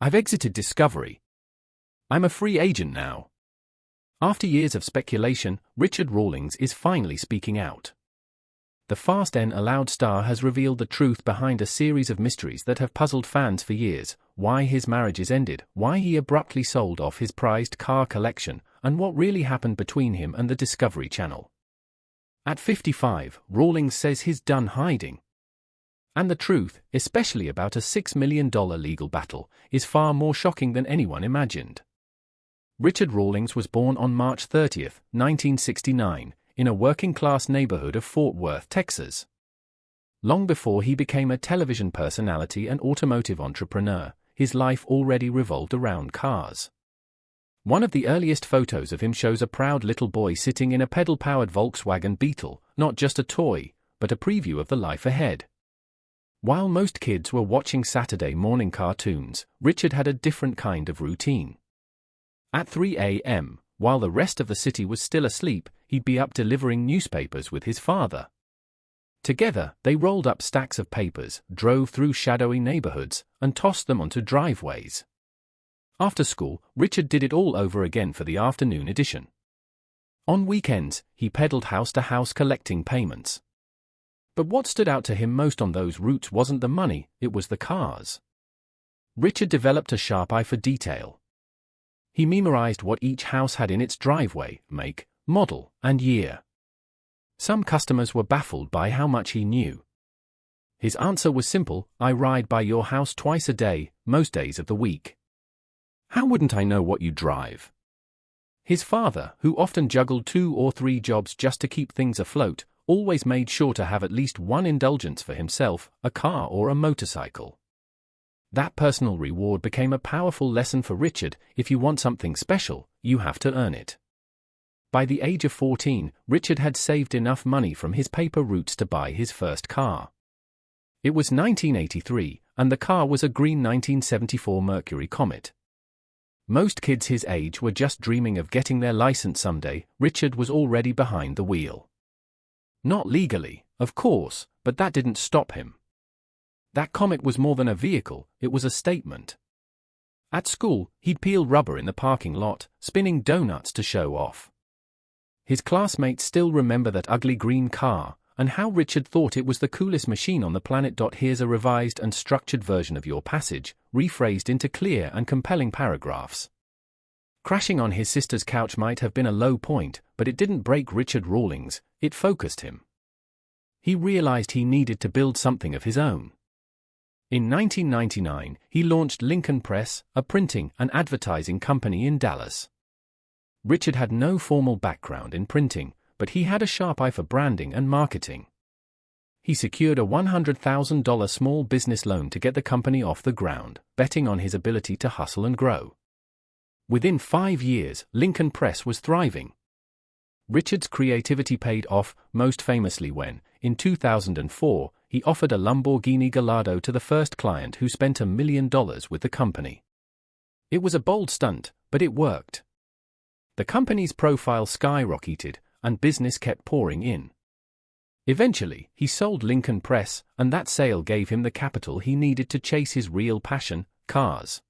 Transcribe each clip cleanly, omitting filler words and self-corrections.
I've exited Discovery. I'm a free agent now. After years of speculation, Richard Rawlings is finally speaking out. The Fast N Allowed star has revealed the truth behind a series of mysteries that have puzzled fans for years: why his marriages ended, why he abruptly sold off his prized car collection, and what really happened between him and the Discovery Channel. At 55, Rawlings says he's done hiding. And the truth, especially about a $6 million legal battle, is far more shocking than anyone imagined. Richard Rawlings was born on March 30, 1969, in a working-class neighborhood of Fort Worth, Texas. Long before he became a television personality and automotive entrepreneur, his life already revolved around cars. One of the earliest photos of him shows a proud little boy sitting in a pedal-powered Volkswagen Beetle, not just a toy, but a preview of the life ahead. While most kids were watching Saturday morning cartoons, Richard had a different kind of routine. At 3 a.m., while the rest of the city was still asleep, he'd be up delivering newspapers with his father. Together, they rolled up stacks of papers, drove through shadowy neighborhoods, and tossed them onto driveways. After school, Richard did it all over again for the afternoon edition. On weekends, he peddled house to house collecting payments. But what stood out to him most on those routes wasn't the money, it was the cars. Richard developed a sharp eye for detail. He memorized what each house had in its driveway, make, model, and year. Some customers were baffled by how much he knew. His answer was simple: I ride by your house twice a day, most days of the week. How wouldn't I know what you drive? His father, who often juggled 2 or 3 jobs just to keep things afloat, always made sure to have at least one indulgence for himself, a car or a motorcycle. That personal reward became a powerful lesson for Richard: if you want something special, you have to earn it. By the age of 14, Richard had saved enough money from his paper routes to buy his first car. It was 1983, and the car was a green 1974 Mercury Comet. Most kids his age were just dreaming of getting their license someday. Richard was already behind the wheel. Not legally, of course, but that didn't stop him. That Comet was more than a vehicle, it was a statement. At school, he'd peel rubber in the parking lot, spinning donuts to show off. His classmates still remember that ugly green car, and how Richard thought it was the coolest machine on the planet. Here's a revised and structured version of your passage, rephrased into clear and compelling paragraphs. Crashing on his sister's couch might have been a low point, but it didn't break Richard Rawlings, it focused him. He realized he needed to build something of his own. In 1999, he launched Lincoln Press, a printing and advertising company in Dallas. Richard had no formal background in printing, but he had a sharp eye for branding and marketing. He secured a $100,000 small business loan to get the company off the ground, betting on his ability to hustle and grow. Within 5 years, Lincoln Press was thriving. Richard's creativity paid off, most famously when, in 2004, he offered a Lamborghini Gallardo to the first client who spent $1 million with the company. It was a bold stunt, but it worked. The company's profile skyrocketed, and business kept pouring in. Eventually, he sold Lincoln Press, and that sale gave him the capital he needed to chase his real passion, cars.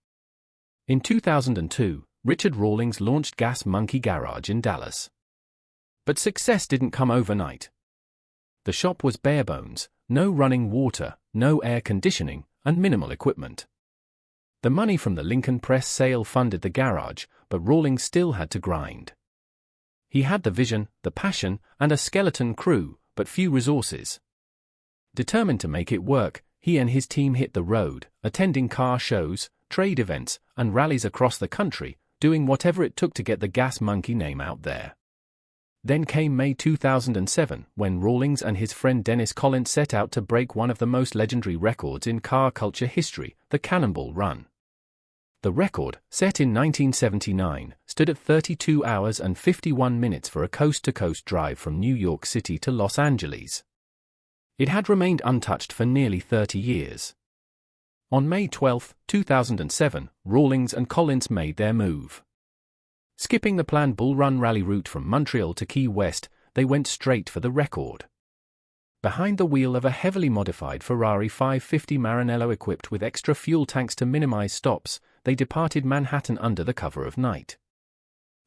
In 2002, Richard Rawlings launched Gas Monkey Garage in Dallas. But success didn't come overnight. The shop was bare bones, no running water, no air conditioning, and minimal equipment. The money from the Lincoln Press sale funded the garage, but Rawlings still had to grind. He had the vision, the passion, and a skeleton crew, but few resources. Determined to make it work, he and his team hit the road, attending car shows, trade events, and rallies across the country, doing whatever it took to get the Gas Monkey name out there. Then came May 2007, when Rawlings and his friend Dennis Collins set out to break one of the most legendary records in car culture history, the Cannonball Run. The record, set in 1979, stood at 32 hours and 51 minutes for a coast-to-coast drive from New York City to Los Angeles. It had remained untouched for nearly 30 years. On May 12, 2007, Rawlings and Collins made their move. Skipping the planned Bull Run rally route from Montreal to Key West, they went straight for the record. Behind the wheel of a heavily modified Ferrari 550 Maranello equipped with extra fuel tanks to minimize stops, they departed Manhattan under the cover of night.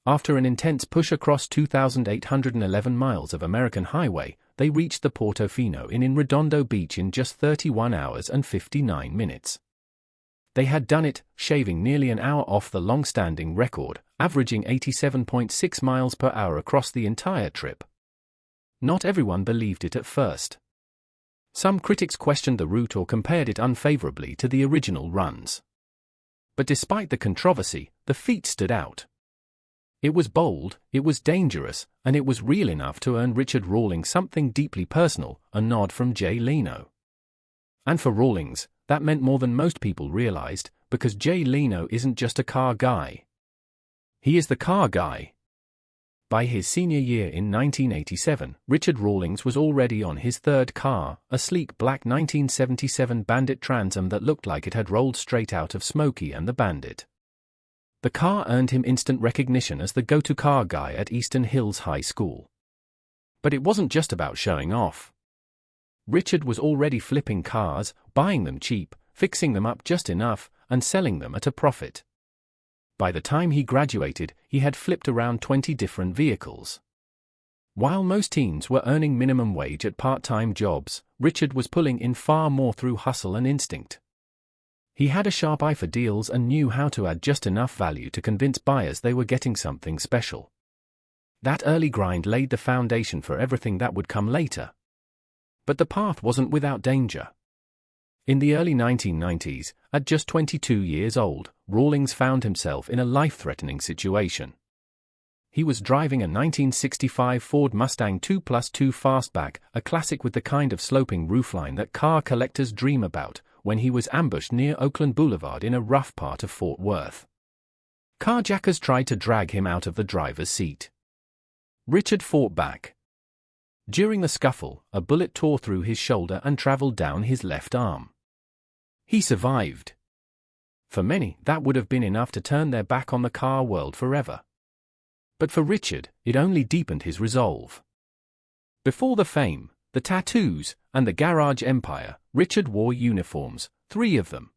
After an intense push across 2,811 miles of American highway, they reached the Portofino Inn in Redondo Beach in just 31 hours and 59 minutes. They had done it, shaving nearly an hour off the long-standing record, averaging 87.6 miles per hour across the entire trip. Not everyone believed it at first. Some critics questioned the route or compared it unfavorably to the original runs. But despite the controversy, the feat stood out. It was bold, it was dangerous, and it was real enough to earn Richard Rawlings something deeply personal, a nod from Jay Leno. And for Rawlings, that meant more than most people realized, because Jay Leno isn't just a car guy. He is the car guy. By his senior year in 1987, Richard Rawlings was already on his third car, a sleek black 1977 Bandit Trans Am that looked like it had rolled straight out of Smokey and the Bandit. The car earned him instant recognition as the go-to car guy at Eastern Hills High School. But it wasn't just about showing off. Richard was already flipping cars, buying them cheap, fixing them up just enough, and selling them at a profit. By the time he graduated, he had flipped around 20 different vehicles. While most teens were earning minimum wage at part-time jobs, Richard was pulling in far more through hustle and instinct. He had a sharp eye for deals and knew how to add just enough value to convince buyers they were getting something special. That early grind laid the foundation for everything that would come later. But the path wasn't without danger. In the early 1990s, at just 22 years old, Rawlings found himself in a life-threatening situation. He was driving a 1965 Ford Mustang 2+2 Fastback, a classic with the kind of sloping roofline that car collectors dream about, when he was ambushed near Oakland Boulevard in a rough part of Fort Worth. Carjackers tried to drag him out of the driver's seat. Richard fought back. During the scuffle, a bullet tore through his shoulder and traveled down his left arm. He survived. For many, that would have been enough to turn their back on the car world forever. But for Richard, it only deepened his resolve. Before the fame, the tattoos, and the garage empire, Richard wore uniforms, 3 of them.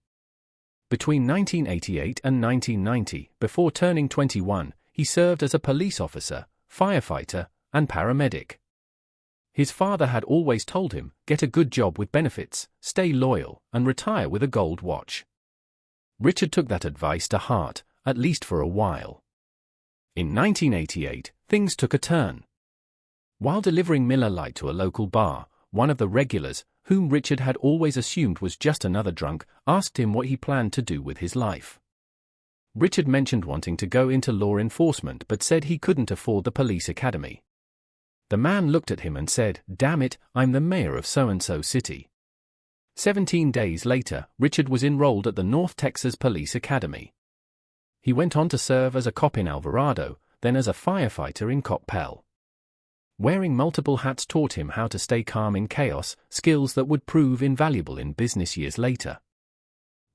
Between 1988 and 1990, before turning 21, he served as a police officer, firefighter, and paramedic. His father had always told him, get a good job with benefits, stay loyal, and retire with a gold watch. Richard took that advice to heart, at least for a while. In 1988, things took a turn. While delivering Miller Lite to a local bar, one of the regulars, whom Richard had always assumed was just another drunk, asked him what he planned to do with his life. Richard mentioned wanting to go into law enforcement but said he couldn't afford the police academy. The man looked at him and said, "Damn it, I'm the mayor of so-and-so city." 17 days later, Richard was enrolled at the North Texas Police Academy. He went on to serve as a cop in Alvarado, then as a firefighter in Coppell. Wearing multiple hats taught him how to stay calm in chaos, skills that would prove invaluable in business years later.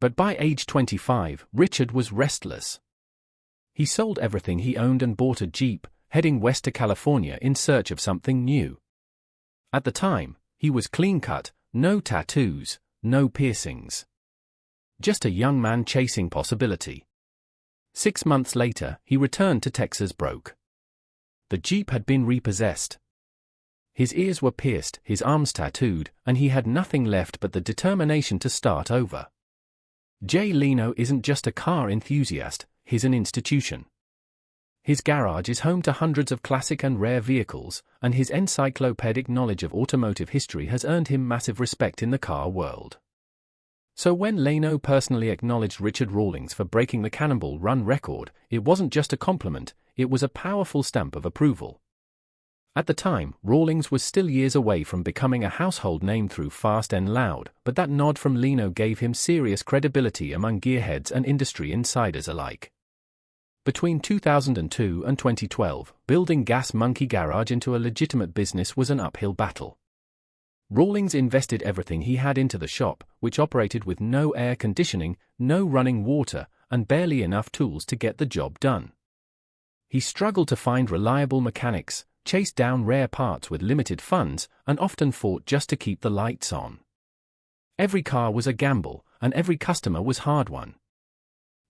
But by age 25, Richard was restless. He sold everything he owned and bought a Jeep, heading west to California in search of something new. At the time, he was clean-cut, no tattoos, no piercings. Just a young man chasing possibility. 6 months later, he returned to Texas broke. The Jeep had been repossessed. His ears were pierced, his arms tattooed, and he had nothing left but the determination to start over. Jay Leno isn't just a car enthusiast, he's an institution. His garage is home to hundreds of classic and rare vehicles, and his encyclopedic knowledge of automotive history has earned him massive respect in the car world. So when Leno personally acknowledged Richard Rawlings for breaking the Cannonball Run record, it wasn't just a compliment, it was a powerful stamp of approval. At the time, Rawlings was still years away from becoming a household name through Fast and Loud, but that nod from Leno gave him serious credibility among gearheads and industry insiders alike. Between 2002 and 2012, building Gas Monkey Garage into a legitimate business was an uphill battle. Rawlings invested everything he had into the shop, which operated with no air conditioning, no running water, and barely enough tools to get the job done. He struggled to find reliable mechanics, chased down rare parts with limited funds, and often fought just to keep the lights on. Every car was a gamble, and every customer was hard won.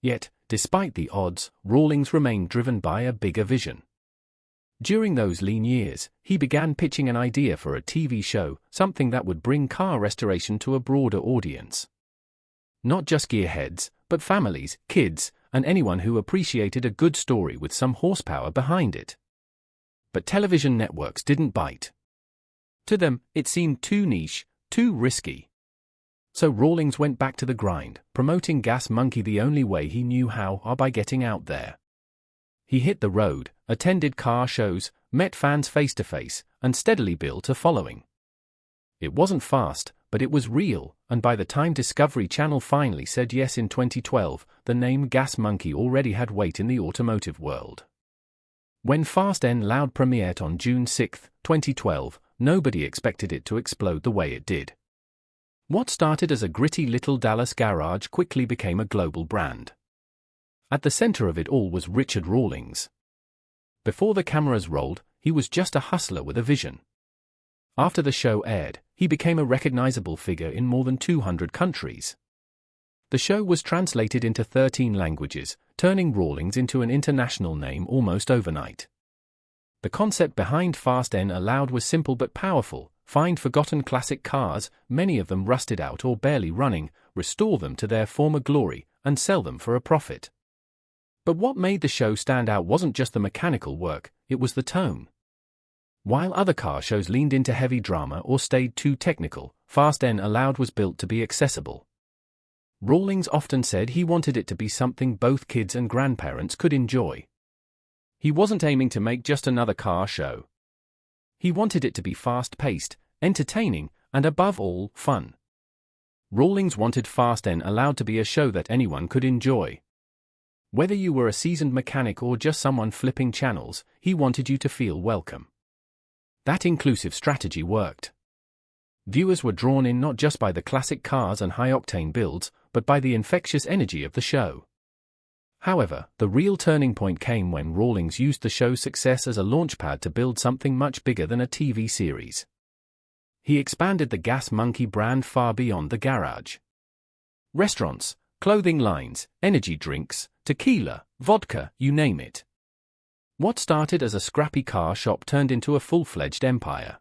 Yet, despite the odds, Rawlings remained driven by a bigger vision. During those lean years, he began pitching an idea for a TV show, something that would bring car restoration to a broader audience. Not just gearheads, but families, kids, and anyone who appreciated a good story with some horsepower behind it. But television networks didn't bite. To them, it seemed too niche, too risky. So Rawlings went back to the grind, promoting Gas Monkey the only way he knew how, by getting out there. He hit the road, attended car shows, met fans face-to-face, and steadily built a following. It wasn't fast, but it was real, and by the time Discovery Channel finally said yes in 2012, the name Gas Monkey already had weight in the automotive world. When Fast N Loud premiered on June 6, 2012, nobody expected it to explode the way it did. What started as a gritty little Dallas garage quickly became a global brand. At the center of it all was Richard Rawlings. Before the cameras rolled, he was just a hustler with a vision. After the show aired, he became a recognizable figure in more than 200 countries. The show was translated into 13 languages, turning Rawlings into an international name almost overnight. The concept behind Fast N Loud was simple but powerful: find forgotten classic cars, many of them rusted out or barely running, restore them to their former glory, and sell them for a profit. But what made the show stand out wasn't just the mechanical work, it was the tone. While other car shows leaned into heavy drama or stayed too technical, Fast N Loud was built to be accessible. Rawlings often said he wanted it to be something both kids and grandparents could enjoy. He wasn't aiming to make just another car show. He wanted it to be fast-paced, entertaining, and above all, fun. Rawlings wanted Fast N Loud to be a show that anyone could enjoy. Whether you were a seasoned mechanic or just someone flipping channels, he wanted you to feel welcome. That inclusive strategy worked. Viewers were drawn in not just by the classic cars and high-octane builds, but by the infectious energy of the show. However, the real turning point came when Rawlings used the show's success as a launchpad to build something much bigger than a TV series. He expanded the Gas Monkey brand far beyond the garage. Restaurants, clothing lines, energy drinks, tequila, vodka, you name it. What started as a scrappy car shop turned into a full-fledged empire.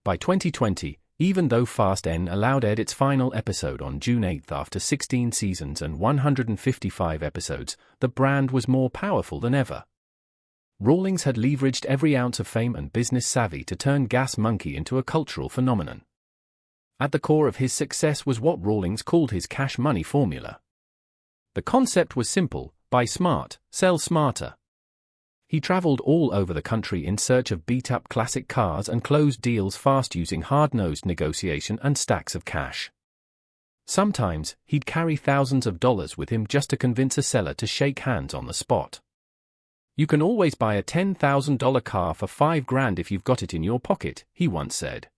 By 2020, even though Fast N Loud aired its final episode on June 8 after 16 seasons and 155 episodes, the brand was more powerful than ever. Rawlings had leveraged every ounce of fame and business savvy to turn Gas Monkey into a cultural phenomenon. At the core of his success was what Rawlings called his cash money formula. The concept was simple: buy smart, sell smarter. He traveled all over the country in search of beat-up classic cars and closed deals fast using hard-nosed negotiation and stacks of cash. Sometimes, he'd carry thousands of dollars with him just to convince a seller to shake hands on the spot. You can always buy a $10,000 car for $5,000 if you've got it in your pocket, he once said.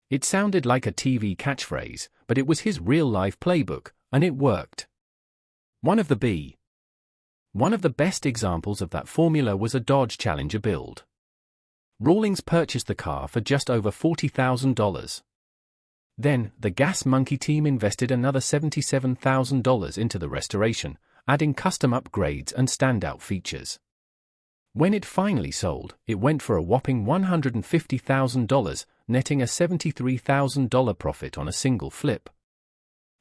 It sounded like a TV catchphrase, but it was his real-life playbook, and it worked. One of the best examples of that formula was a Dodge Challenger build. Rawlings purchased the car for just over $40,000. Then, the Gas Monkey team invested another $77,000 into the restoration, adding custom upgrades and standout features. When it finally sold, it went for a whopping $150,000, netting a $73,000 profit on a single flip.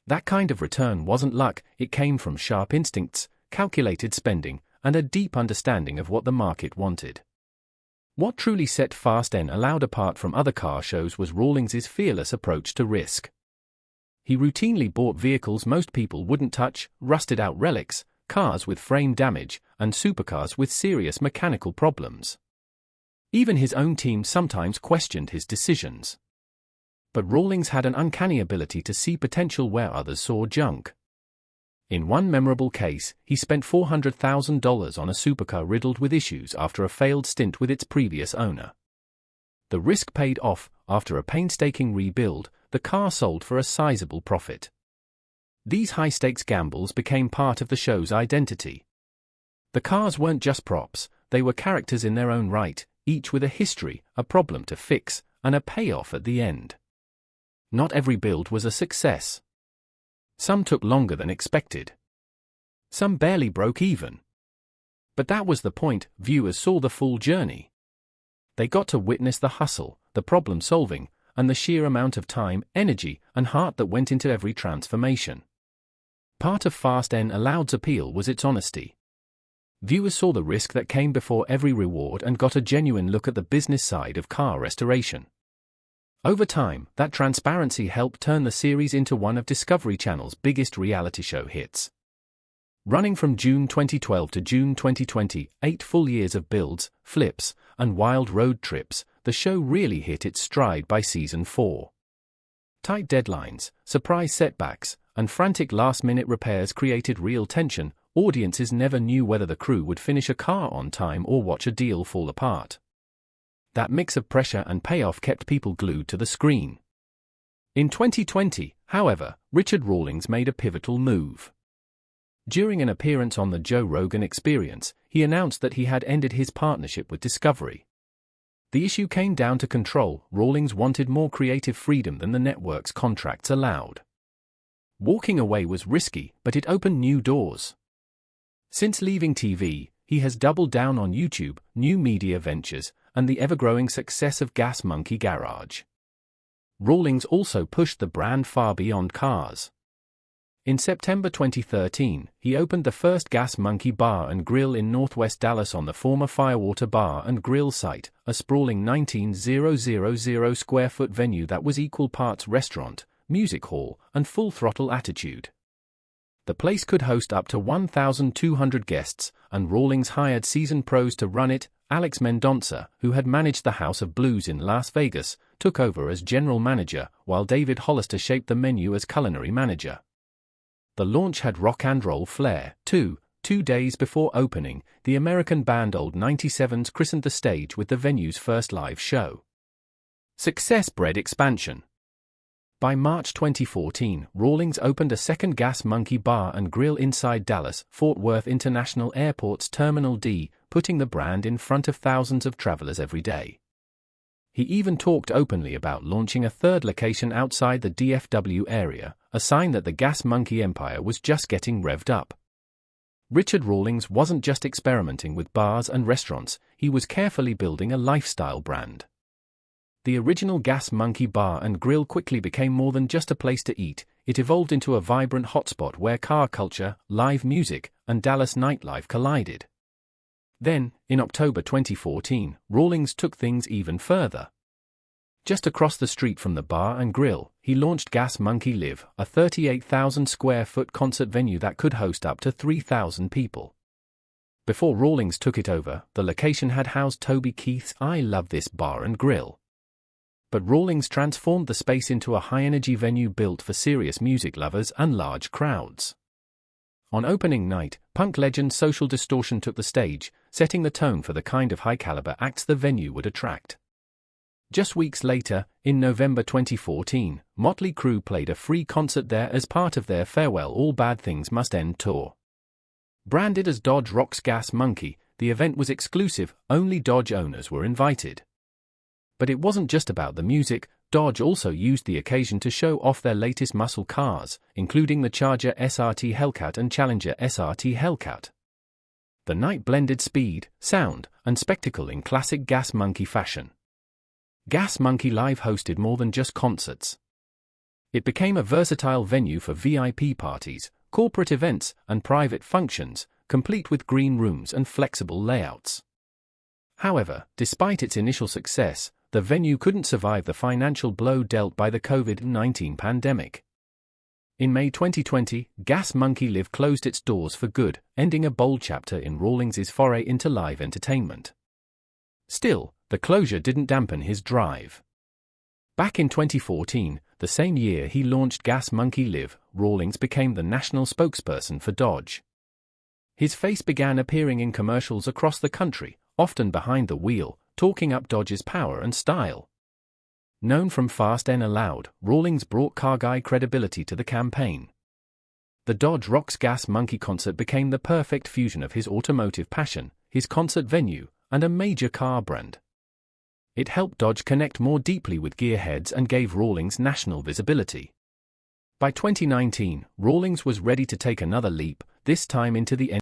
That kind of return wasn't luck, it came from sharp instincts, calculated spending, and a deep understanding of what the market wanted. What truly set Fast N Loud apart from other car shows was Rawlings' fearless approach to risk. He routinely bought vehicles most people wouldn't touch, rusted-out relics, cars with frame damage, and supercars with serious mechanical problems. Even his own team sometimes questioned his decisions. But Rawlings had an uncanny ability to see potential where others saw junk. In one memorable case, he spent $400,000 on a supercar riddled with issues after a failed stint with its previous owner. The risk paid off. After a painstaking rebuild, the car sold for a sizable profit. These high-stakes gambles became part of the show's identity. The cars weren't just props, they were characters in their own right, each with a history, a problem to fix, and a payoff at the end. Not every build was a success. Some took longer than expected. Some barely broke even. But that was the point, viewers saw the full journey. They got to witness the hustle, the problem-solving, and the sheer amount of time, energy, and heart that went into every transformation. Part of Fast N Aloud's appeal was its honesty. Viewers saw the risk that came before every reward and got a genuine look at the business side of car restoration. Over time, that transparency helped turn the series into one of Discovery Channel's biggest reality show hits. Running from June 2012 to June 2020, 8 full years of builds, flips, and wild road trips, the show really hit its stride by season 4. Tight deadlines, surprise setbacks, and frantic last-minute repairs created real tension. Audiences never knew whether the crew would finish a car on time or watch a deal fall apart. That mix of pressure and payoff kept people glued to the screen. In 2020, however, Richard Rawlings made a pivotal move. During an appearance on the Joe Rogan Experience, he announced that he had ended his partnership with Discovery. The issue came down to control. Rawlings wanted more creative freedom than the network's contracts allowed. Walking away was risky, but it opened new doors. Since leaving TV, he has doubled down on YouTube, new media ventures, and the ever-growing success of Gas Monkey Garage. Rawlings also pushed the brand far beyond cars. In September 2013, he opened the first Gas Monkey Bar and Grill in Northwest Dallas on the former Firewater Bar and Grill site, a sprawling 19,000 square foot venue that was equal parts restaurant, music hall, and full-throttle attitude. The place could host up to 1,200 guests, and Rawlings hired seasoned pros to run it. Alex Mendonça, who had managed the House of Blues in Las Vegas, took over as general manager, while David Hollister shaped the menu as culinary manager. The launch had rock and roll flair, too. 2 days before opening, the American band Old 97s christened the stage with the venue's first live show. Success bred expansion. By March 2014, Rawlings opened a second Gas Monkey Bar and Grill inside Dallas-Fort Worth International Airport's Terminal D, putting the brand in front of thousands of travelers every day. He even talked openly about launching a third location outside the DFW area, a sign that the Gas Monkey empire was just getting revved up. Richard Rawlings wasn't just experimenting with bars and restaurants, he was carefully building a lifestyle brand. The original Gas Monkey Bar and Grill quickly became more than just a place to eat. It evolved into a vibrant hotspot where car culture, live music, and Dallas nightlife collided. Then, in October 2014, Rawlings took things even further. Just across the street from the bar and grill, he launched Gas Monkey Live, a 38,000 square foot concert venue that could host up to 3,000 people. Before Rawlings took it over, the location had housed Toby Keith's I Love This Bar and Grill. But Rawlings transformed the space into a high-energy venue built for serious music lovers and large crowds. On opening night, punk legend Social Distortion took the stage, setting the tone for the kind of high-caliber acts the venue would attract. Just weeks later, in November 2014, Motley Crue played a free concert there as part of their Farewell All Bad Things Must End tour. Branded as Dodge Rocks Gas Monkey, the event was exclusive, only Dodge owners were invited. But it wasn't just about the music. Dodge also used the occasion to show off their latest muscle cars, including the Charger SRT Hellcat and Challenger SRT Hellcat. The night blended speed, sound, and spectacle in classic Gas Monkey fashion. Gas Monkey Live hosted more than just concerts. It became a versatile venue for VIP parties, corporate events, and private functions, complete with green rooms and flexible layouts. However, despite its initial success, the venue couldn't survive the financial blow dealt by the COVID-19 pandemic. In May 2020, Gas Monkey Live closed its doors for good, ending a bold chapter in Rawlings' foray into live entertainment. Still, the closure didn't dampen his drive. Back in 2014, the same year he launched Gas Monkey Live, Rawlings became the national spokesperson for Dodge. His face began appearing in commercials across the country, often behind the wheel, talking up Dodge's power and style. Known from Fast N Aloud, Rawlings brought car guy credibility to the campaign. The Dodge Rocks Gas Monkey concert became the perfect fusion of his automotive passion, his concert venue, and a major car brand. It helped Dodge connect more deeply with gearheads and gave Rawlings national visibility. By 2019, Rawlings was ready to take another leap, this time into the